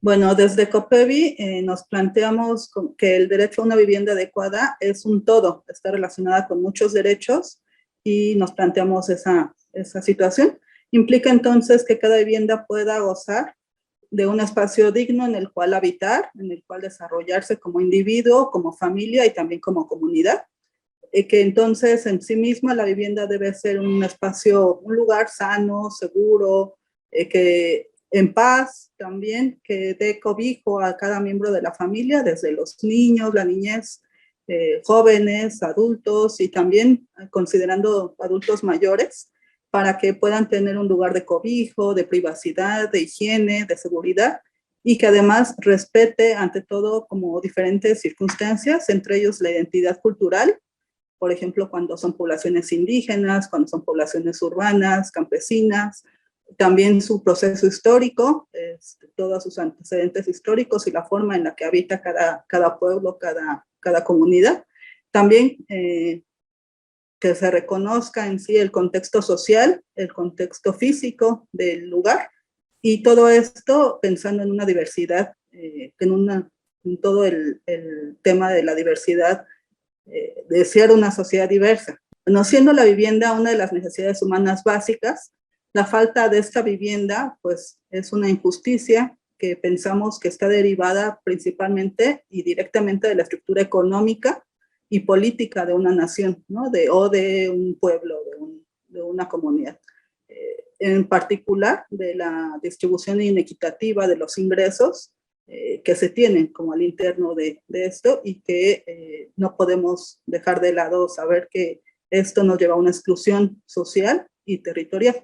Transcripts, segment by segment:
Bueno, desde COPEVI nos planteamos que el derecho a una vivienda adecuada es un todo, está relacionada con muchos derechos y nos planteamos esa situación. Implica entonces que cada vivienda pueda gozar de un espacio digno en el cual habitar, en el cual desarrollarse como individuo, como familia y también como comunidad. Que entonces en sí misma la vivienda debe ser un espacio, un lugar sano, seguro, que en paz también, que dé cobijo a cada miembro de la familia, desde los niños, la niñez, jóvenes, adultos y también considerando adultos mayores, para que puedan tener un lugar de cobijo, de privacidad, de higiene, de seguridad, y que además respete ante todo como diferentes circunstancias, entre ellos la identidad cultural, por ejemplo, cuando son poblaciones indígenas, cuando son poblaciones urbanas, campesinas, también su proceso histórico, todos sus antecedentes históricos y la forma en la que habita cada pueblo, cada comunidad. También que se reconozca en sí el contexto social, el contexto físico del lugar, y todo esto pensando en una diversidad, en todo el tema de la diversidad, de ser una sociedad diversa. No siendo la vivienda una de las necesidades humanas básicas, la falta de esta vivienda pues es una injusticia que pensamos que está derivada principalmente y directamente de la estructura económica y política de una nación, ¿no? O de un pueblo, de una comunidad. En particular, de la distribución inequitativa de los ingresos que se tienen como al interno de esto, y que no podemos dejar de lado saber que esto nos lleva a una exclusión social y territorial.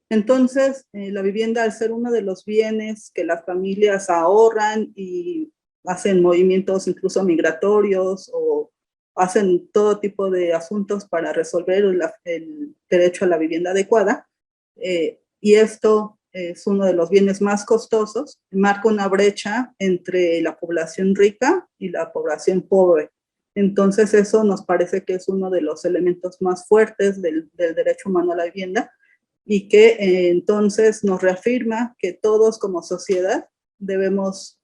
Entonces, la vivienda, al ser uno de los bienes que las familias ahorran y hacen movimientos incluso migratorios o hacen todo tipo de asuntos para resolver el derecho a la vivienda adecuada, y esto es uno de los bienes más costosos, marca una brecha entre la población rica y la población pobre. Entonces eso nos parece que es uno de los elementos más fuertes del derecho humano a la vivienda, y que entonces nos reafirma que todos como sociedad debemos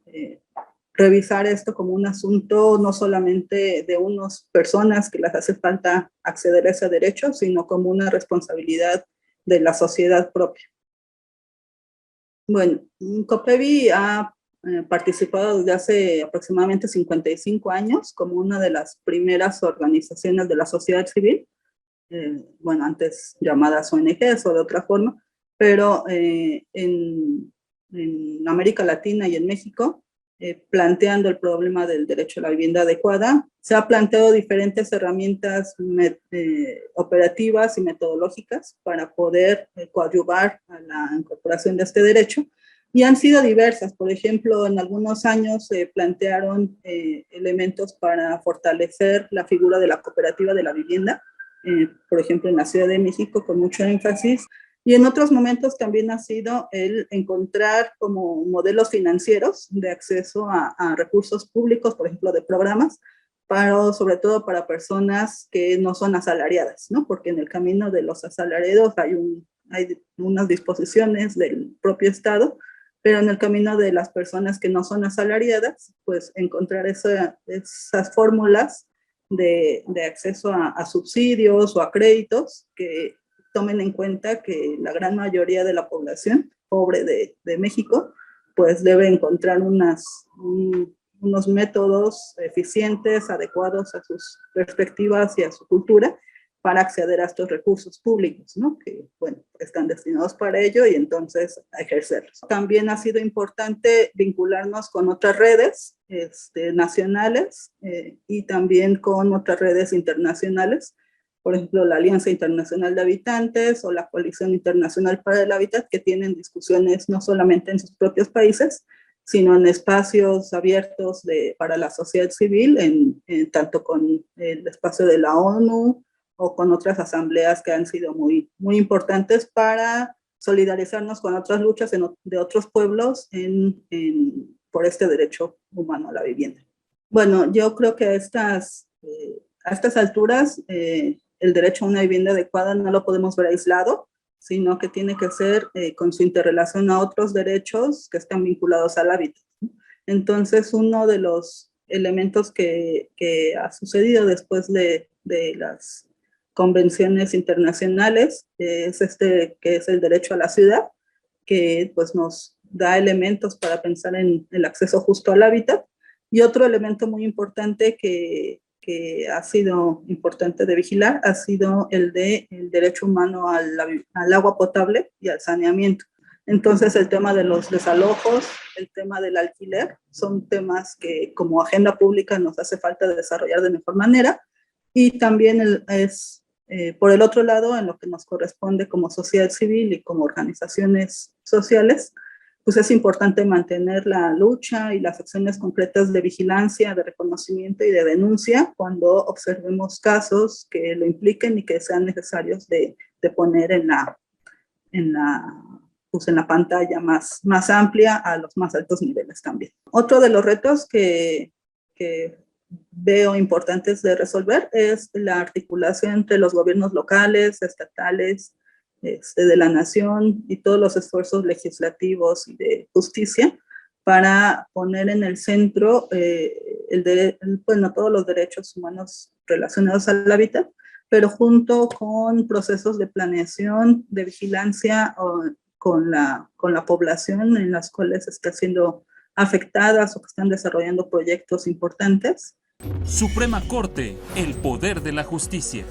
revisar esto como un asunto no solamente de unas personas que les hace falta acceder a ese derecho, sino como una responsabilidad de la sociedad propia. Bueno, COPEVI ha participado desde hace aproximadamente 55 años como una de las primeras organizaciones de la sociedad civil, bueno, antes llamadas ONGs o de otra forma, pero en América Latina y en México, planteando el problema del derecho a la vivienda adecuada, se ha planteado diferentes herramientas operativas y metodológicas para poder coadyuvar a la incorporación de este derecho, y han sido diversas. Por ejemplo, en algunos años se plantearon elementos para fortalecer la figura de la cooperativa de la vivienda, por ejemplo, en la Ciudad de México, con mucho énfasis, y en otros momentos también ha sido el encontrar como modelos financieros de acceso a recursos públicos, por ejemplo, de programas, sobre todo para personas que no son asalariadas, ¿no? Porque en el camino de los asalariados hay unas disposiciones del propio Estado, pero en el camino de las personas que no son asalariadas, pues encontrar esas fórmulas de acceso a subsidios o a créditos que tomen en cuenta que la gran mayoría de la población pobre de México pues debe encontrar unos métodos eficientes, adecuados a sus perspectivas y a su cultura, para acceder a estos recursos públicos, ¿no? Que, bueno, están destinados para ello, y entonces a ejercerlos. También ha sido importante vincularnos con otras redes nacionales y también con otras redes internacionales, por ejemplo, la Alianza Internacional de Habitantes o la Coalición Internacional para el Hábitat, que tienen discusiones no solamente en sus propios países, sino en espacios abiertos para la sociedad civil, tanto con el espacio de la ONU, o con otras asambleas que han sido muy, muy importantes para solidarizarnos con otras luchas de otros pueblos por este derecho humano a la vivienda. Bueno, yo creo que a estas alturas el derecho a una vivienda adecuada no lo podemos ver aislado, sino que tiene que ser con su interrelación a otros derechos que están vinculados al hábitat. Entonces, uno de los elementos que ha sucedido después de las convenciones internacionales es que es el derecho a la ciudad, que pues nos da elementos para pensar en el acceso justo al hábitat. Y otro elemento muy importante que ha sido importante de vigilar ha sido el derecho humano al agua potable y al saneamiento. Entonces, el tema de los desalojos, el tema del alquiler, son temas que como agenda pública nos hace falta desarrollar de mejor manera. Y también por el otro lado, en lo que nos corresponde como sociedad civil y como organizaciones sociales, pues es importante mantener la lucha y las acciones concretas de vigilancia, de reconocimiento y de denuncia cuando observemos casos que lo impliquen y que sean necesarios de poner en la pantalla más amplia a los más altos niveles también. Otro de los retos que veo importantes de resolver es la articulación entre los gobiernos locales, estatales, de la nación y todos los esfuerzos legislativos y de justicia para poner en el centro todos los derechos humanos relacionados al hábitat, pero junto con procesos de planeación, de vigilancia con la población en las cuales está siendo afectadas o que están desarrollando proyectos importantes. Suprema Corte, el poder de la justicia.